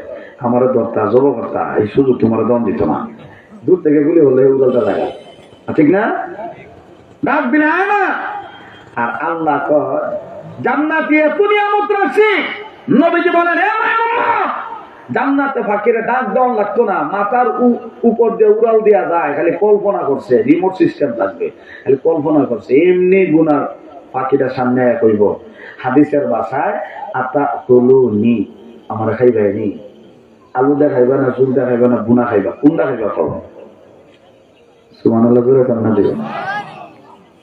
আমারও দরটা জব কর্তা, এই সুযোগ তোমার দম দিত না। দূর থেকে গুলি হলে উড়ালটা লাগা, ঠিক না? ডাক দিলে আয় না। আর আল্লাহ কয় জান্নাতে দুনিয়া মুদ্রা শিখ। নবীজি বলেন জান্নাতে ফাঁকিরে ডাক দেওয়া লাগতো না, মাথার উপর দিয়ে উড়াল দেওয়া যায়। খালি কল্পনা করছে, রিমোট সিস্টেম থাকবে, খালি কল্পনা করছে। এমনি গুনার পাখিটা সামনে কইব হাদিসের ভাষায়, আতা তলু নি, আমার খাইবাই নি। আলু দেখাইবা না, চুল দেখাইবা না, বুনা খাইবা, কোনটা খাইবা? কল সুবহানাল্লাহ করে কান্না দিও।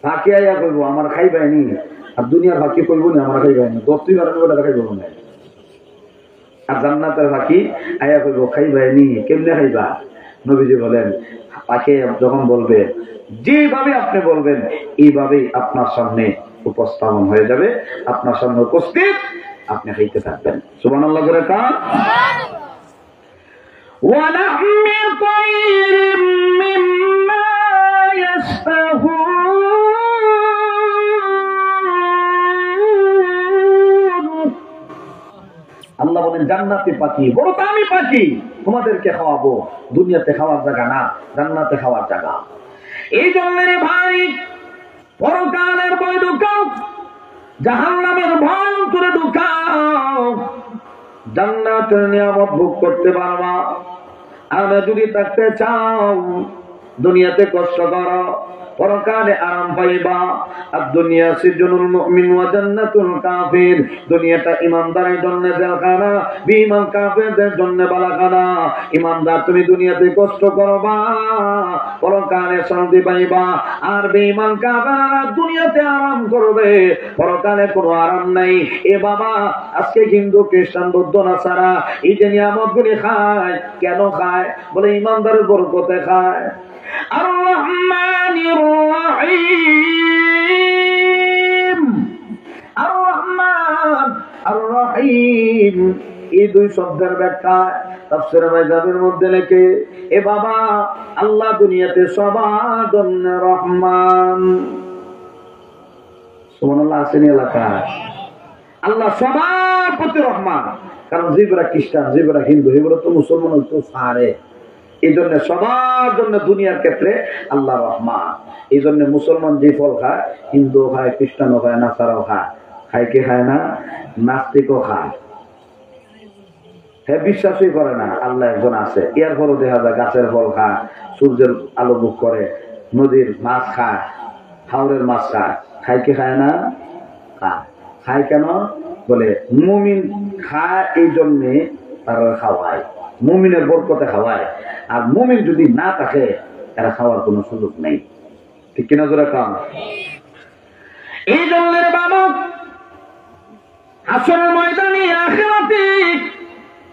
ফাঁকি আইয়া কইব আমার খাইবাই নি, আর দুনিয়ার ফাঁকি কইব না আমার খাইবাই নি। 10 বার আমি ওটা দেখাইব না। আর জান্নাতের ফাঁকি আইয়া কইব খাইবাই নি। কেমনে খাইবা? নবীজি বলেন পাখি যখন বলবে যেভাবে আপনি বলবেন এইভাবেই আপনার সামনে উপস্থাপন হয়ে যাবে, আপনার সামনে উপস্থিত, আপনি খাইতে থাকবেন। সুবহানাল্লাহ করে কান। وَلَحْمِ طَيْرٍ مِّمَّا يَشْتَهُونَ। আল্লাহ বলেন জান্নাতি পাখি বড় দামি পাখি, তোমাদেরকে খাওয়াবো। দুনিয়াতে খাওয়ার জায়গা না, জান্নাতে খাওয়ার জায়গা। এই জন্য রে ভাই, পরকালের ভয় ঢুকাও, জাহান্নামের ভয় করে ঢুকাও, জান্নাতের নিয়ামত ভোগ করতে পারবা। আর যদি থাকতে চাও দুনিয়াতে কষ্ট করো, পরকালে আরাম পাইবা। আর দুনিয়া সিজনুল মুমিন ওয়া জান্নাতুল কাফির। দুনিয়াটা ঈমানদারের জন্য জেলখানা, বেঈমান কাফেরদের জন্য বালাখানা। ঈমানদার তুমি দুনিয়াতে কষ্ট করবা, পরকালে শান্তি পাইবা। আর বেঈমান কাফেররা দুনিয়াতে আরাম করবে, পরকালে কোনো আরাম নাই। এ বাবা, আজকে হিন্দু, খ্রিস্টান, বৌদ্ধ, নাসারা এই যে নিয়ামতগুলি খায়, কেন খায়? বলে ঈমানদারের বরকতে খায়। আর-রহমানির রহিম, আর-রহমান আর-রহিম, এই দুই শব্দের ব্যাখ্যা তাফসীরে মাযহাবের মধ্যে লেখে, এ বাবা, আল্লাহ দুনিয়াতে সবার জন্য রহমান। সুবহানাল্লাহ আসেনি এলাকায়? আল্লাহ সবার প্রতি রহমান। কারণ যেগুলা খ্রিস্টান, যেগুলা হিন্দু, এগুলো তো মুসলমান তো সারে। এই জন্য সবার জন্য দুনিয়ার ক্ষেত্রে আল্লাহ রহমান। এই জন্য মুসলমান যে ফল খায়, হিন্দু খায়, খ্রিস্টানও খায়, নাসারাও খায়। খায় কে খায় না? নাস্তিকও খায়। হ্যাঁ, বিশ্বাসই করে না আল্লাহ একজন আছে। এর ফলও দেখা যায় গাছের ফল খায়, সূর্যের আলো মুখ করে, নদীর মাছ খায়, হাওরের মাছ খায়। খায় কে খায় না? খায়। খায় কেন? বলে মুমিন খায়, এই জন্যে তারা খাওয়ায়, মুমিনের বরকতে খাওয়ায়। আর মুমিন যদি না থাকে, এরা খাওয়ার কোনো সুযোগ নেই। ঠিক কিনা জোরে কাম? এই জন্য বাবা, হাসরের ময়দানে আখিরাতে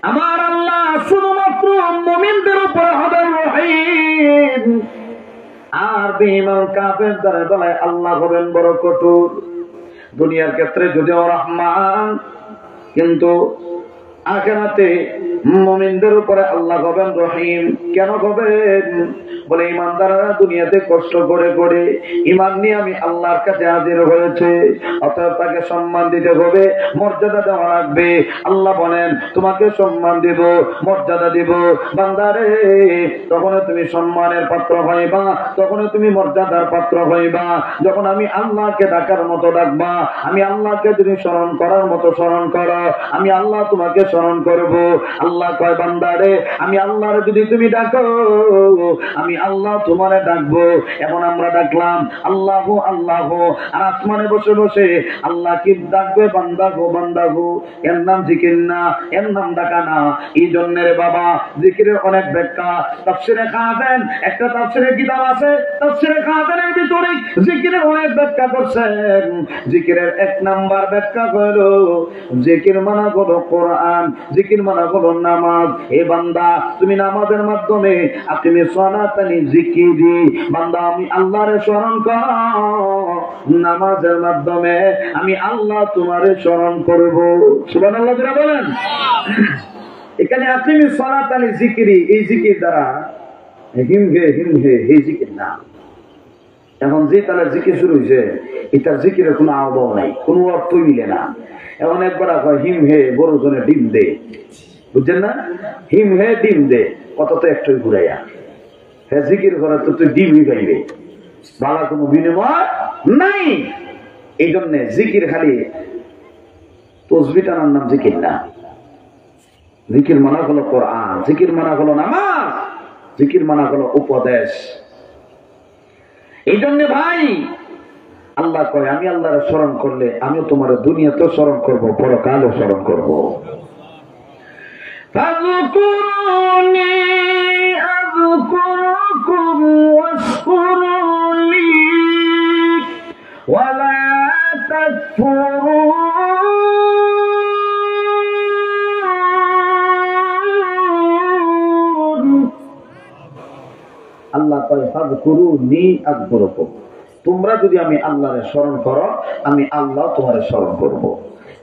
আমার আল্লাহ শুধুমাত্র মুমিনদের উপর হবে রহিম। আর বেঈমান কাফের দ্বারা বলে আল্লাহ হবেন বড় কঠোর। দুনিয়ার ক্ষেত্রে যদিও রহমান, কিন্তু আখিরাতে মুমিনদের উপরে আল্লাহ হবেন রহিম। কেন হবেন? বলে ঈমানদাররা দুনিয়াতে কষ্ট করে করে ঈমান নিয়ে আমি আল্লাহর কাছে হাজির হয়েছে, অতএব তাকে সম্মান দিতে হবে, মর্যাদা দেওয়া লাগবে। আল্লাহ বলেন তোমাকে সম্মান দিব, মর্যাদা দিব। বান্দারে, তখন তুমি সম্মানের পাত্র হইবা, তখন তুমি মর্যাদার পাত্র হইবা যখন আমি আল্লাহকে ডাকার মতো ডাকবা, আমি আল্লাহকে তুমি স্মরণ করার মতো স্মরণ করো, আমি আল্লাহ তোমাকে স্মরণ করব। আল্লাহ কয় বান্দারে, আমি আল্লাহরে যদি তুমি ডাকো, আমি আল্লাহ তোমারে ডাকবো। এখন আমরা ডাকলাম আল্লাহ আল্লাহ, আর আসমানে বসে বসে আল্লাহ কি ডাকবে? বান্দা গো বান্দা গো। এর নাম জিকির না, এর নাম ডাকা না। এই জন্য রে বাবা, জিকিরের অনেক ব্যাখ্যা। তাফসীরে কাদেন একটা তাফসীরের কিতাব আছে, তাফসীরে কাদেনের ভিতরে জিকিরের অনেক ব্যাখ্যা করছেন। জিকিরের এক নাম্বার ব্যাখ্যা হলো, জিকির মানে হলো কোরআন সালাম। জিকির মানে হলো নামাজ। এ বান্দা তুমি নামাজের মাধ্যমে আকিমিস সালাতানি জিকিরি, বান্দা আমি আল্লাহরে স্মরণ করো, নামাজের মাধ্যমে আমি আল্লাহ তোমারে স্মরণ করব। সুবহানাল্লাহ যারা বলেন। এখানে আকিমিস সালাতানি জিকিরি, এই জিকির দ্বারা হিম হে এই জিকির না। এখন যে তারা জিকির শুরু হয়েছে, এটার জিকিরের কোনো আহ্বান নাই, কোনো অর্থই মিলে না। এখন একবার হিম হে বড় জনে ডিম দে, বুঝছেন না? হিম হে ডিম দে, কত তো একটাই ঘুরাইয়া হ্যাঁ জিকির করা তো তুই ডিমই পাইবে, বালা কোনো বিনিময় নাই। এই জন্য জিকির খালি তসবিহ টানার নাম জিকির না। জিকির মানা হলো কোরআন, জিকির মানা হলো নামাজ, জিকির মানা হলো উপদেশ। এই জন্য ভাই আল্লাহ কয় আমি আল্লাহর স্মরণ করলে আমিও তোমার দুনিয়াতেও স্মরণ করব, পরকালেও স্মরণ করব। ফাযকুরুনি আযকুরকুম ওয়াশকুরুলি ওয়ালা তাকফুরুন। আল্লাহ কয় ফাযকুরুনি আযকুরকুম, তোমরা যদি আমি আল্লাহরে স্মরণ করো আমি আল্লাহ তোমারে স্মরণ করব।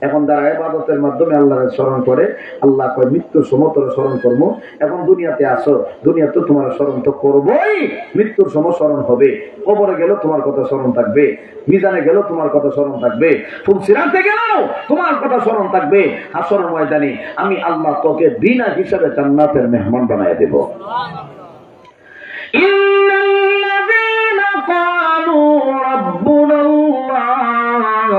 এখন যারা ইবাদতের মাধ্যমে আল্লাহরে স্মরণ করে, আল্লাহ কয় মৃত্যুর সময় তোরা স্মরণ করবো। এখন দুনিয়াতে আসো, দুনিয়াতে তোমার স্মরণ তো করবোই, মৃত্যুর সময় স্মরণ হবে। কবরে গেল তোমার কথা স্মরণ থাকবে, মিজানে গেল তোমার কথা স্মরণ থাকবে, ফুলসিরাতে গেলেও তোমার কথা স্মরণ থাকবে। হাসরের ময়দানে আমি আল্লাহ তোকে বিনা হিসাবে জান্নাতের মেহমান বানায় দেব। قالوا ربنا الله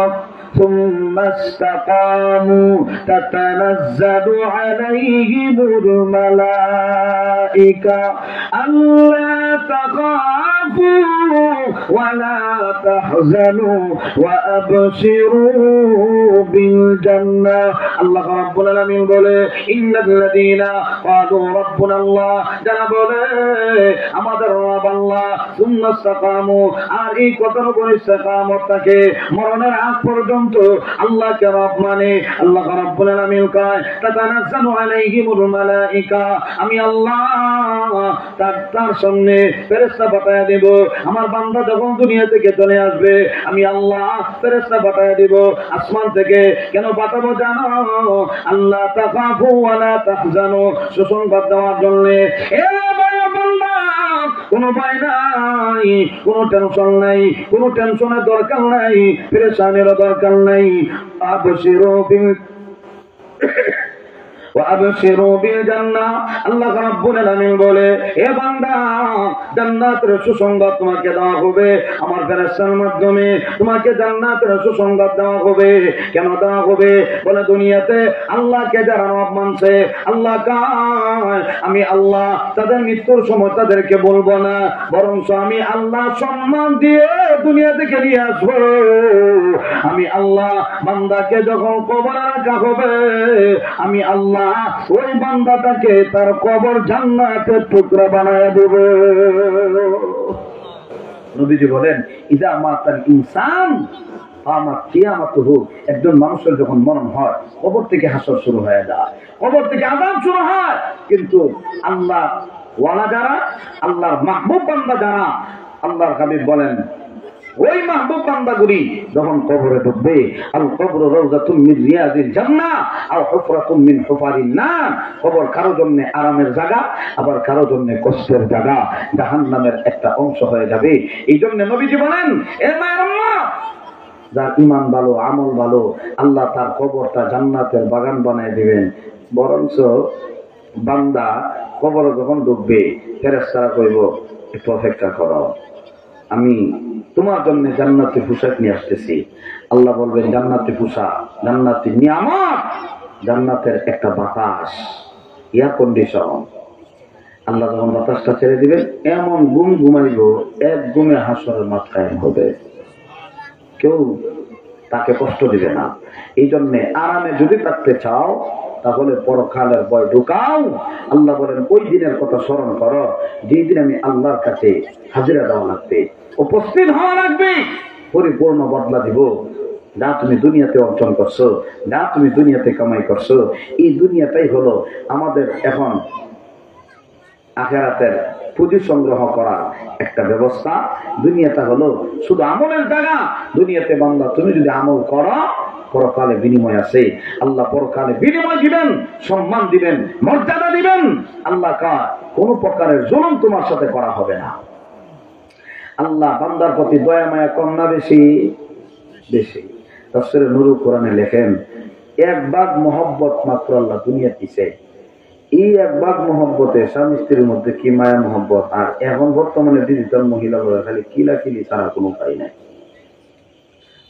ثم استقاموا تتنزل عليهم الملائكة ألا تخافوا ولا تحزنوا وأبشروا بالجنة। الله رب العالمين বলে ইন্নাল্লাযীনা ক্বালু রাব্বুনা আল্লাহ, যারা বলে আমাদের রব আল্লাহ, সুম্মা ইসতাকামু, আর এই কথার উপর ইস্তেকামত থাকে মরণের আগ পর্যন্ত আল্লাহকে রব মানে। আল্লাহ রাব্বুল আলামিন কয় তাতানাজ্জালু আলাইহিমুল মালাইকা, আমি আল্লাহ তার সামনে ফেরেশতা পাঠায়া দেব। আমার বান্দা যখন দুনিয়া থেকে চলে আসবে আমি আল্লাহ ফেরেশতা পাঠায়া দেব আসমান থেকে। কেন পাঠাবো জানো? আল্লাহ তাখাফু ওয়া লা তাহজানু, সুসংবাদ দেওয়ার জন্য। এ বান্দা কোনো ভয় নাই, কোনো টেনশন নাই, কোনো টেনশনের দরকার নাই, পেরেশানির দরকার নাই। আবশিরু বিল وأبشروا بالجنة। আল্লাহ রাব্বুল আলামিন বলে এ বান্দা জান্নাতের সুসংবাদ তোমাকে দেওয়া হবে, আমার ফেরেশতার মাধ্যমে তোমাকে জান্নাতের সুসংবাদ দেওয়া হবে। কেন দেওয়া হবে? বলে দুনিয়াতে আল্লাহকে যারা রব মানছে, আল্লাহ কয় আমি আল্লাহ তাদের মৃত্যুর সময় তাদেরকে বলবো না, বরং আমি আল্লাহ সম্মান দিয়ে দুনিয়া থেকে নিয়ে আসবো। আমি আল্লাহ বান্দাকে যখন কবরে রাখা হবে আমি আল্লাহ ওই বান্দাটাকে তার কবর জান্নাতের টুকরা বানায় দেব। নবীজি বলেন ইদা মাতাল ইনসান আমার কিয়ামতুহু, একজন মানুষের যখন মরণ হয় কবর থেকে হাসর শুরু হয়ে যায়, কবর থেকে আযাব শুরু হয়। কিন্তু আল্লাহ ওয়ালা যারা, আল্লাহর মাহবুব বান্দা যারা, আল্লাহর হাবিব বলেন ওই মাহবুব বান্দাগুলি যখন কবরে ঢুকবে, আল কবর রাউযাতুম মিন রিয়াজিল জান্নাহ আও হুফরাতুম মিন হুফারিন নার, কবর কারো জন্য আরামের জায়গা, আবার কারো জন্য কষ্টের জায়গা, জাহান্নামের একটা অংশ হয়ে যাবে। এই জন্য নবীজি বলেন এ মায়ের আম্মা, যার ঈমান ভালো, আমল ভালো, আল্লাহ তার কবরটা জান্নাতের বাগান বানায় দিবেন। বরঞ্চ বান্দা কবরে যখন ঢুকবে ফেরেশতারা কইব একটু অপেক্ষা করো, আমি তোমার জন্য জান্নাতি পোশাক নিয়ে আসতেছি। আল্লাহ বলবেন জান্নাতি পোশাক, জান্নাতি নিয়ামত, জান্নাতের একটা বাতাস, এয়ার কন্ডিশন। আল্লাহ যখন বাতাসটা ছেড়ে দিবেন এমন ঘুম ঘুমাইব, এক ঘুমে হাসরের মাঠ কায়েম হবে, কেউ তাকে কষ্ট দিবে না। এই জন্য আরামে যদি থাকতে চাও তাহলে পরকালের ভয় ঢুকাও। আল্লাহ বলেন ওই দিনের কথা স্মরণ করো যেই দিন আমি আল্লাহর কাছে হাজিরা দেওয়া লাগবে, উপস্থিত হওয়া লাগবে, পরিপূর্ণ বদলা দিব। যা তুমি দুনিয়াতে অর্জন করছো, যা তুমি দুনিয়াতে কামাই করছো, এই দুনিয়াটাই হলো আমাদের এখন আখিরাতের পুঁজি সংগ্রহ করার একটা ব্যবস্থা। দুনিয়াটা হলো শুধু আমলের জায়গা। দুনিয়াতে বান্দা তুমি যদি আমল করো, পরকালে বিনিময় আছে। আল্লাহ পরকালে বিনিময় দিবেন, সম্মান দিবেন, মর্যাদা দিবেন। আল্লাহ কোন প্রকারের জুলুম তোমার সাথে করা হবে না। আল্লাহ বান্দার প্রতি দয়া মায়া কম না বেশি? বেশি। তাফসীরে নুরুল কোরআনে লেখেন, 1 ভাগ মহব্বত মাত্র আল্লাহ দুনিয়া দিছে। এই 1 ভাগ মহব্বতে স্বামী স্ত্রীর মধ্যে কি মায়া মহব্বত। আর এখন বর্তমানে ডিজিটাল মহিলা বলে খালি কিলাকিলি ছাড়া কোনো উপায় নাই।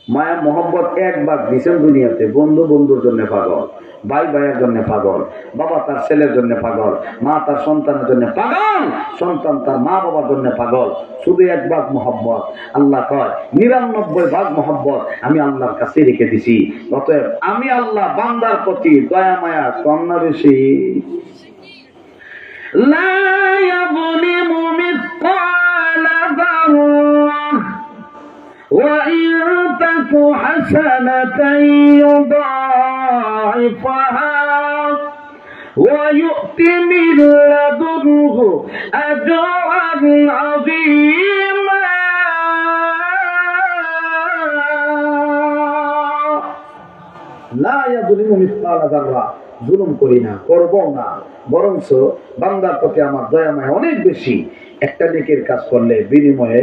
মায়া মহব্বত 1 ভাগ দিচ্ছেন দুনিয়াতে। বন্ধু বন্ধুর জন্য পাগল, ভাই ভাইয়ের জন্য পাগল, বাবা তার ছেলের জন্য পাগল, মা তার সন্তানের জন্য পাগল, সন্তান তার মা বাবার জন্য পাগল। শুধু 1 ভাগ মহব্বত। আল্লাহ কয় 99 ভাগ মহব্বত আমি আল্লাহর কাছে রেখে দিছি। অতএব আমি আল্লাহ বান্দার প্রতি দয়া মায়া কম না বেশি? লা ইয়াযলিমু মিসকালা যাররাহ وَإِن تَكُ حَسَنَةً يُضَاعِفْهَا وَيُؤْتِ مِن لَّدُنْهُ أَجْرًا عَظِيمًا। لا يظلم مثقال ذرة, জুলুম করি না, করবো না, বরঞ্চ বান্দার প্রতি আমার দয়া মায়া অনেক বেশি। একটা নেকির কাজ করলে বিনিময়ে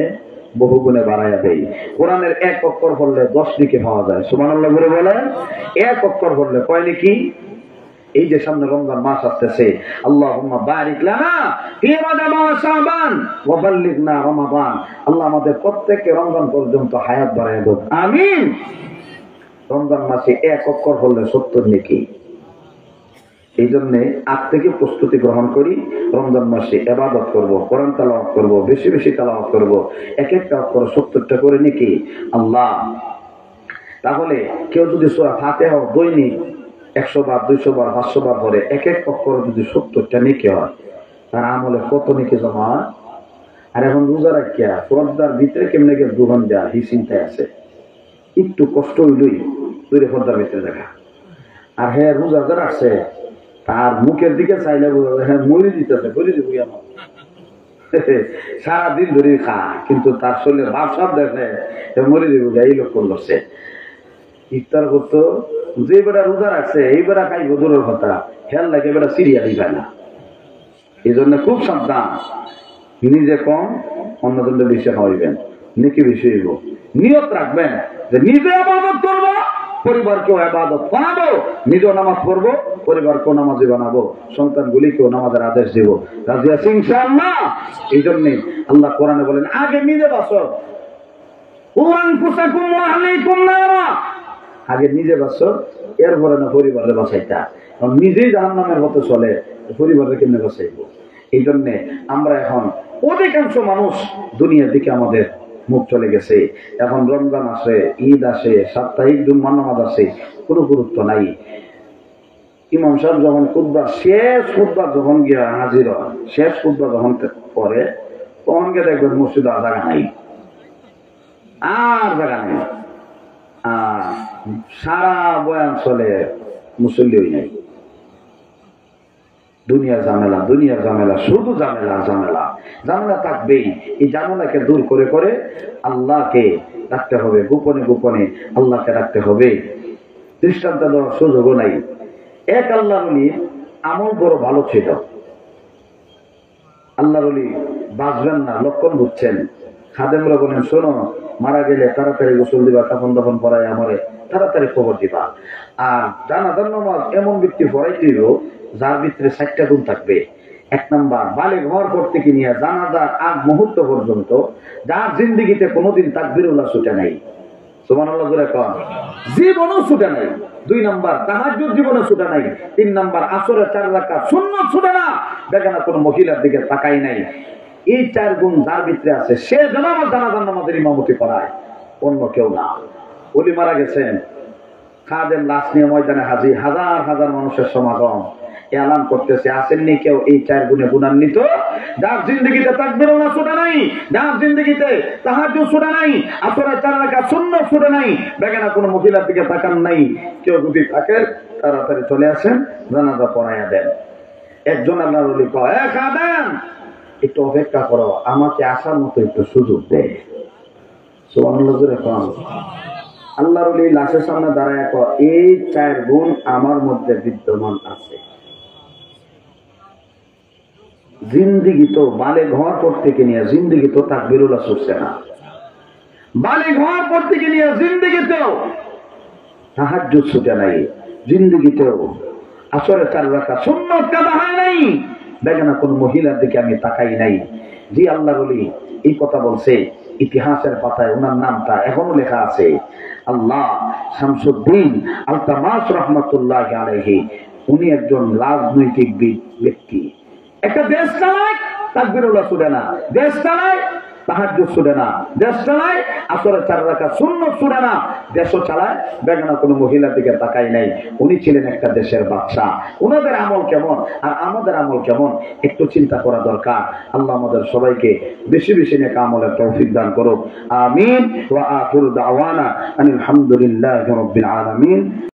বহুগুণে বাড়াইয়া দেয়। কোরআনের 1 অক্ষর পড়লে 10 নেকি পাওয়া যায়। সুবহানাল্লাহ বলে বলেন, 1 অক্ষর পড়লে কয় নেকি? এই যে সামনে রমজান মাস আসতেছে, আল্লাহুম্মা বারিক লানা ফি রজব ওয়া শাবান ওয়া বাল্লিগনা রমাদান। আল্লাহ আমাদের প্রত্যেককে রমজান পর্যন্ত হায়াত বাড়ায় দাও, আমিন। রমজান মাসে 1 অক্ষর পড়লে 70 নেকি। এই জন্যে আজ থেকে প্রস্তুতি গ্রহণ করি। রমজান মাসে ইবাদত করব, কোরআন তেলাওয়াত করব, বেশি বেশি তেলাওয়াত করব। এক একটা অক্ষর 70টা করে নাকি আল্লাহ। তাহলে কেউ যদি সূরা ফাতিহা দৈনিক 100 বার, 200 বার, 500 বার পড়ে, এক এক অক্ষর যদি 70টা নেকি হয়, তার আমলে কত নেকি জমা হয়? আর এখন রোজা রাখিয়া পর্দার ভিতরে কেমনে গিয়ে দুহন যায় এই চিন্তায় আছে। একটু কষ্ট হইলই তুই পর্দার ভিতরে দেখা। আর হ্যাঁ রোজা যারা আসছে তার মুখের দিকে চাইলে বোঝা যায় হ্যাঁ মরি দিতেছে, বলি দিব আমার সারাদিন ধরে খা, কিন্তু তার শরীরে ভাবসাব দেখে মরি দিব এই লক্ষণ করছে। ইফতার করতো যে বেটা রোজা রাখছে এই বেটা খাইব দূরের কথা, খেয়াল লাগে বেটা সিরিয়ালই পায় না। এই জন্য খুব সাবধান, নিজে কম অন্যজনকে বেশি খাওয়াইবেন, নেকি বেশি হইব। নিয়ত রাখবেন যে নিজে ইবাদত করবো, পরিবারকেও ইবাদত বানাবো, নিজেও নামাজ পড়বো, পরিবারকেও নামাজি বানাবো, সন্তানগুলিকেও নামাজের আদেশ দিব। রাজি আছি ইনশাআল্লাহ? এই জন্যে আল্লাহ কোরআনে বলেন আগে নিজে বাঁচো, আনফুসাকুম ওয়া আহলিকুম নারা। আগে নিজে বাঁচো, এরপরে না পরিবারে বাঁচাইতা। কারণ নিজেই জাহান্নামের মতো চলে, পরিবারে কেমনে বাঁচাইবো? এই জন্যে আমরা এখন অধিকাংশ মানুষ দুনিয়ার দিকে আমাদের মুখ চলে গেছে। এখন রমজান আসে, ঈদ আসে, সাপ্তাহিক জুম্মা নামাজ আসে, কোনো গুরুত্ব নাই। ইমাম সাহেব যখন খুতবা শেষ খুতবা যখন গিয়া হাজির হয়, শেষ খুতবা যখন পরে, তখন গিয়ে দেখবেন মসজিদ আর জায়গা নাই, আর জায়গা নেই। সারা বয়ান চলে, মুসল্লিই নাই। দুনিয়ার ঝামেলা, দুনিয়ার ঝামেলা, শুধু ঝামেলা ঝামেলা ঝামেলা থাকবেই। এই ঝামেলাকে দূর করে করে আল্লাহকে রাখতে হবে, গোপনে গোপনে আল্লাহকে রাখতে হবে। দৃষ্টান্ত দেওয়ার সুযোগও নাই। এক আল্লাহর ওলি আমল বড় ভালো ছিল। আল্লাহর ওলি বাঁচবেন না লক্ষণ বুঝছেন। খাদেমরা বলেন শোনো, মারা গেলে তাড়াতাড়ি গোসল দিবা, কাফন দাফন পরায় আমারে তাড়াতাড়ি খবর দিবা। আর জানাজার নামাজ এমন ব্যক্তি পড়াইতেইব যার ভিতরে 4টা গুণ থাকবে। 1 নাম্বার, বালিগ হওয়ার পর থেকে নিয়ে জানাজার আগ মুহূর্ত পর্যন্ত যার জিন্দেগিতে কোনোদিন তাকবীরুল্লাহ ছুটে নাই। সুবহানাল্লাহ জোরে কন, জীবনও ছুটে নাই। 2 নাম্বার, তাহাজ্জুদ জীবনে ছুটে নাই। 3 নাম্বার, আসরের 4 রাকাত সুন্নাত ছুটে না, বেগানা কোনো মহিলার দিকে তাকাই নাই। এই 4 গুণ যার ভিতরে আছে সে যেন আমার জানাজার নামাজের ইমামতি করায়, অন্য কেউ না। ওলি মারা গেছেন, খাদেম লাশ নিয়ে ময়দানে হাজির, হাজার হাজার মানুষের সমাগম। এলান করতেছে, আসেননি কেউ এই 4 গুণে গুণান্বিত, যার জিন্দগিতে তাকবীরুল্লাহ ছুটে নাই, যার জিন্দগিতে তাহাজ্জুদ ছুটে নাই, আসরের 4 রাকাত সুন্নাত ছুটে নাই, বেগানা কোনো মহিলার দিকে তাকান নাই। কেউ যদি থাকে তাড়াতাড়ি চলে আসেন, জানাজা পড়াইয়া দেন। একজন আল্লাহর ওলি কয়, এ খাদেম একটু অপেক্ষা করো, আমাকে আসার মতো একটু সুযোগ দেয়। সুবহানাল্লাহ জোরে কোন। আল্লাহর ওলি লাশের সামনে দাঁড়ায় কয়, এই 4 গুণ আমার মধ্যে বিদ্যমান আছে। জিন্দিগি তো বালেগ হওয়ার পর থেকে নিয়ে জিন্দিগি তো তাকবীরুল্লাহ ছুটছে না, বালেগ হওয়ার পর থেকে নিয়ে জিন্দিগিতেও তাহাজ্জুদ ছুটে নাই, জিন্দিগিতেও আসরের 4 রাকাত সুন্নাত কাজা হয় নাই, বেগানা কোন মহিলার দিকে আমি তাকাই নাই। জি আল্লাহর ওলি এই কথা বলছে, ইতিহাসের পাতায় ওনার নামটা এখনো লেখা আছে, আল্লাহ শামসুদ্দিন আলতামাস রাহমাতুল্লাহি আলাইহি। উনি একজন রাজনৈতিক ব্যক্তি, একটা দেশ চালায় তাকবীরুল্লাহ ছুটে না, দেশ চালায় তাহাজ্জুদ ছুটে না, দেশ চালায় আসরের 4 রাকাত সুন্নাত ছুটে না, দেশও চালায় বেগানা কোনো মহিলার দিকে তাকাই নাই। উনি ছিলেন একটা দেশের বাদশা। ওনাদের আমল কেমন আর আমাদের আমল কেমন একটু চিন্তা করা দরকার। আল্লাহ আমাদের সবাইকে বেশি বেশি নেক আমলের তৌফিক দান করুক। আমিন ওয়া আখিরু দাওয়ানা আনিল হামদুলিল্লাহি রাব্বিল আলামিন।